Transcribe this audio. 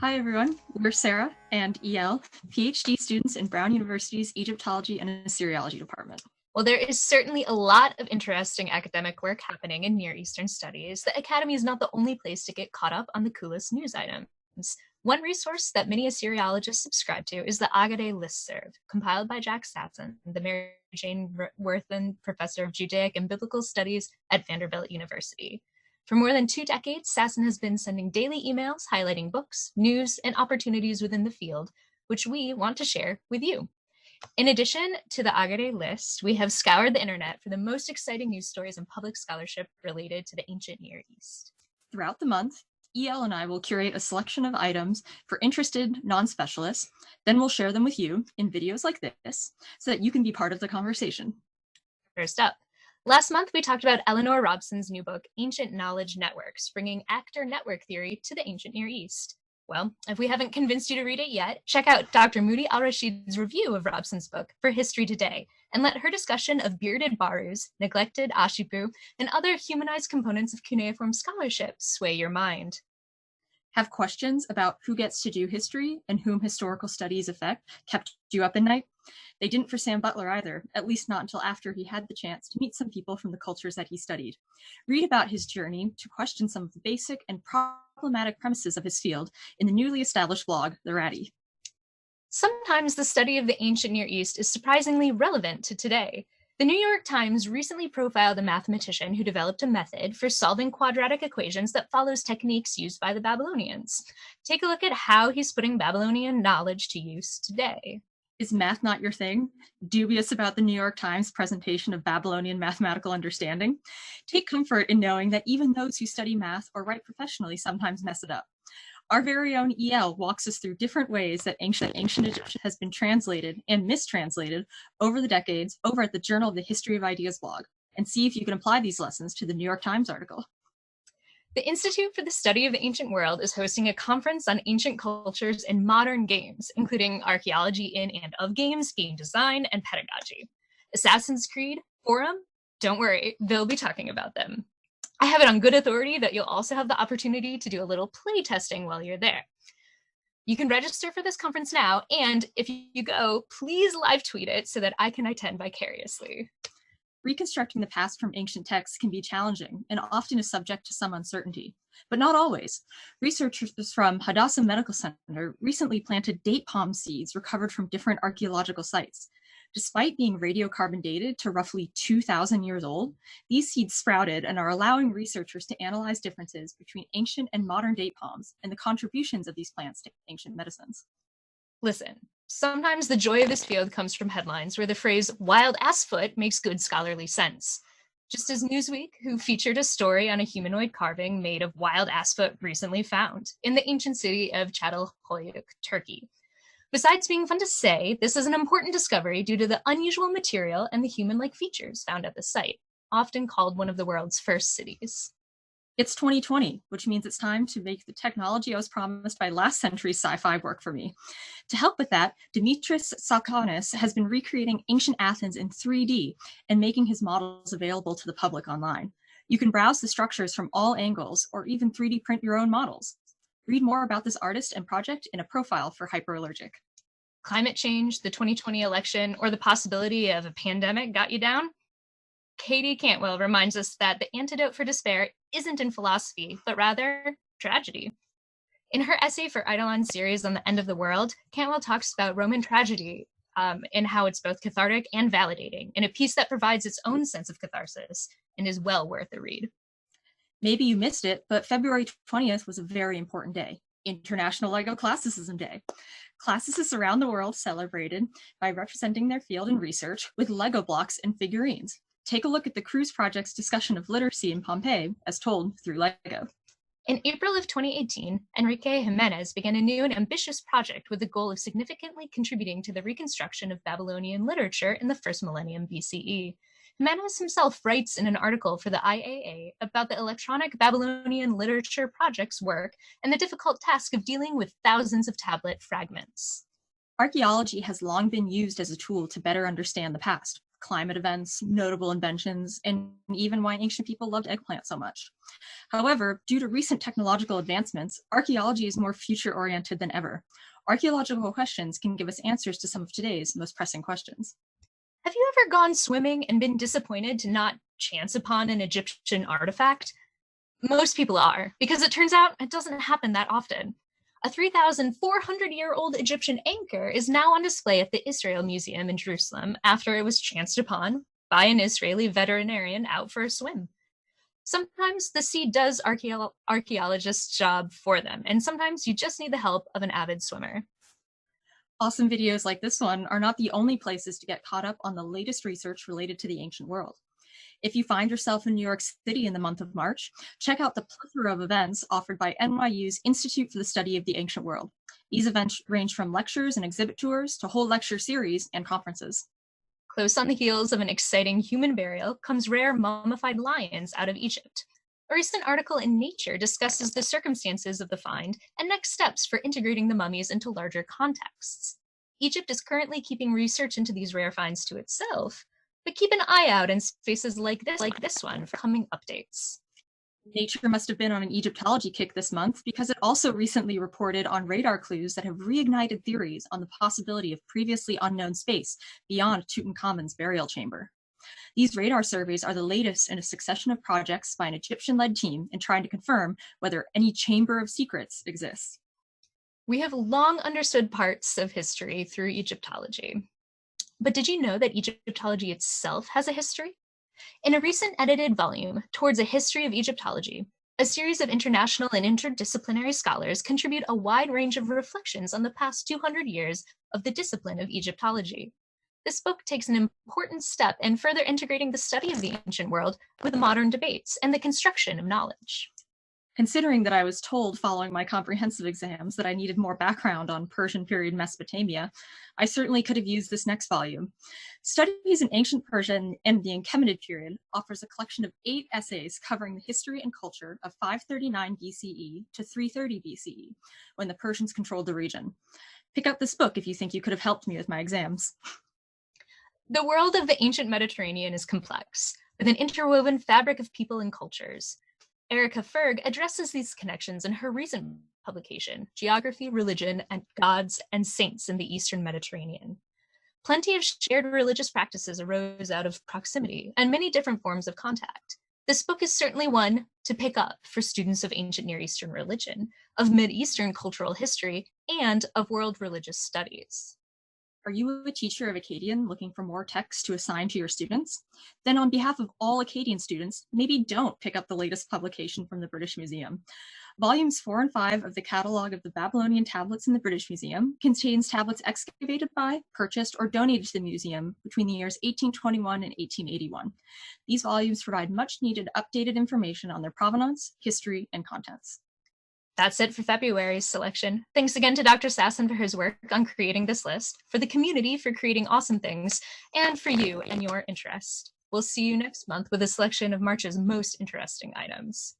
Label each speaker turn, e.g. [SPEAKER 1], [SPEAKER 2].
[SPEAKER 1] Hi everyone, we're Sara and EL, PhD students in Brown University's Egyptology and Assyriology department.
[SPEAKER 2] While there is certainly a lot of interesting academic work happening in Near Eastern studies, the Academy is not the only place to get caught up on the coolest news items. One resource that many Assyriologists subscribe to is the Agade listserv, compiled by Jack Satson, the Mary Jane Worthen Professor of Judaic and Biblical Studies at Vanderbilt University. For more than 2 decades, Satson has been sending daily emails highlighting books, news, and opportunities within the field, which we want to share with you. In addition to the Agade list, we have scoured the internet for the most exciting news stories and public scholarship related to the ancient Near East.
[SPEAKER 1] Throughout the month, EL and I will curate a selection of items for interested non-specialists, then we'll share them with you in videos like this so that you can be part of the conversation.
[SPEAKER 2] First up, last month we talked about Eleanor Robson's new book, Ancient Knowledge Networks, bringing actor network theory to the ancient Near East. Well, if we haven't convinced you to read it yet, check out Dr. Moody Al-Rashid's review of Robson's book for History Today, and let her discussion of bearded Barus, neglected Ashipu, and other humanized components of cuneiform scholarship sway your mind.
[SPEAKER 1] Have questions about who gets to do history and whom historical studies affect kept you up at night? They didn't for Sam Butler either, at least not until after he had the chance to meet some people from the cultures that he studied. Read about his journey to question some of the basic and problematic premises of his field in the newly established blog, The Ratty.
[SPEAKER 2] Sometimes the study of the ancient Near East is surprisingly relevant to today. The New York Times recently profiled a mathematician who developed a method for solving quadratic equations that follows techniques used by the Babylonians. Take a look at how he's putting Babylonian knowledge to use today.
[SPEAKER 1] Is math not your thing? Dubious about the New York Times presentation of Babylonian mathematical understanding? Take comfort in knowing that even those who study math or write professionally sometimes mess it up. Our very own EL walks us through different ways that ancient Egyptian has been translated and mistranslated over the decades over at the Journal of the History of Ideas blog, and see if you can apply these lessons to the New York Times article.
[SPEAKER 2] The Institute for the Study of the Ancient World is hosting a conference on ancient cultures and modern games, including archaeology in and of games, game design, and pedagogy. Assassin's Creed, Forum, don't worry, they'll be talking about them. I have it on good authority that you'll also have the opportunity to do a little play testing while you're there. You can register for this conference now, and if you go, please live tweet it so that I can attend vicariously.
[SPEAKER 1] Reconstructing the past from ancient texts can be challenging and often is subject to some uncertainty, but not always. Researchers from Hadassah Medical Center recently planted date palm seeds recovered from different archaeological sites. Despite being radiocarbon dated to roughly 2,000 years old, these seeds sprouted and are allowing researchers to analyze differences between ancient and modern date palms and the contributions of these plants to ancient medicines.
[SPEAKER 2] Listen, sometimes the joy of this field comes from headlines where the phrase wild ass foot makes good scholarly sense. Just as Newsweek, who featured a story on a humanoid carving made of wild ass foot recently found in the ancient city of Çatalhöyük, Turkey. Besides being fun to say, this is an important discovery due to the unusual material and the human-like features found at the site, often called one of the world's first cities.
[SPEAKER 1] It's 2020, which means it's time to make the technology I was promised by last century's sci-fi work for me. To help with that, Dimitris Tsakonis has been recreating ancient Athens in 3D and making his models available to the public online. You can browse the structures from all angles or even 3D print your own models. Read more about this artist and project in a profile for Hyperallergic.
[SPEAKER 2] Climate change, the 2020 election, or the possibility of a pandemic got you down? Katie Cantwell reminds us that the antidote for despair isn't in philosophy, but rather tragedy. In her essay for Eidolon's series on the end of the world, Cantwell talks about Roman tragedy and how it's both cathartic and validating, in a piece that provides its own sense of catharsis and is well worth a read.
[SPEAKER 1] Maybe you missed it, but February 20th was a very important day, International LEGO Classicism Day. Classicists around the world celebrated by representing their field in research with LEGO blocks and figurines. Take a look at the Cruise Project's discussion of literacy in Pompeii as told through LEGO.
[SPEAKER 2] In April of 2018, Enrique Jimenez began a new and ambitious project with the goal of significantly contributing to the reconstruction of Babylonian literature in the first millennium BCE. Jimenez himself writes in an article for the IAA about the electronic Babylonian literature project's work and the difficult task of dealing with thousands of tablet fragments.
[SPEAKER 1] Archaeology has long been used as a tool to better understand the past. climate events, notable inventions, and even why ancient people loved eggplant so much. However, due to recent technological advancements, archaeology is more future-oriented than ever. Archaeological questions can give us answers to some of today's most pressing questions.
[SPEAKER 2] Have you ever gone swimming and been disappointed to not chance upon an Egyptian artifact? Most people are, because it turns out it doesn't happen that often. A 3,400-year-old Egyptian anchor is now on display at the Israel Museum in Jerusalem after it was chanced upon by an Israeli veterinarian out for a swim. Sometimes the sea does archaeologists' job for them, and sometimes you just need the help of an avid swimmer.
[SPEAKER 1] Awesome videos like this one are not the only places to get caught up on the latest research related to the ancient world. If you find yourself in New York City in the month of March, check out the plethora of events offered by NYU's Institute for the Study of the Ancient World. These events range from lectures and exhibit tours to whole lecture series and conferences.
[SPEAKER 2] Close on the heels of an exciting human burial comes rare mummified lions out of Egypt. A recent article in Nature discusses the circumstances of the find and next steps for integrating the mummies into larger contexts. Egypt is currently keeping research into these rare finds to itself, but keep an eye out in spaces like this one for coming updates.
[SPEAKER 1] Nature must have been on an Egyptology kick this month because it also recently reported on radar clues that have reignited theories on the possibility of previously unknown space beyond Tutankhamun's burial chamber. These radar surveys are the latest in a succession of projects by an Egyptian-led team in trying to confirm whether any chamber of secrets exists.
[SPEAKER 2] We have long understood parts of history through Egyptology. But did you know that Egyptology itself has a history? In a recent edited volume, Towards a History of Egyptology, a series of international and interdisciplinary scholars contribute a wide range of reflections on the past 200 years of the discipline of Egyptology. This book takes an important step in further integrating the study of the ancient world with modern debates and the construction of knowledge.
[SPEAKER 1] Considering that I was told following my comprehensive exams that I needed more background on Persian period Mesopotamia, I certainly could have used this next volume. Studies in Ancient Persia and the Achaemenid period offers a collection of 8 essays covering the history and culture of 539 BCE to 330 BCE, when the Persians controlled the region. Pick up this book if you think you could have helped me with my exams.
[SPEAKER 2] The world of the ancient Mediterranean is complex, with an interwoven fabric of people and cultures. Erica Ferg addresses these connections in her recent publication, Geography, Religion, and Gods and Saints in the Eastern Mediterranean. Plenty of shared religious practices arose out of proximity and many different forms of contact. This book is certainly one to pick up for students of ancient Near Eastern religion, of Mid-Eastern cultural history, and of world religious studies.
[SPEAKER 1] Are you a teacher of Akkadian looking for more text to assign to your students? Then on behalf of all Akkadian students, maybe don't pick up the latest publication from the British Museum. Volumes 4 and 5 of the Catalogue of the Babylonian Tablets in the British Museum contains tablets excavated by, purchased, or donated to the museum between the years 1821 and 1881. These volumes provide much needed updated information on their provenance, history, and contents.
[SPEAKER 2] That's it for February's selection. Thanks again to Dr. Sasson for his work on creating this list, for the community for creating awesome things, and for you and your interest. We'll see you next month with a selection of March's most interesting items.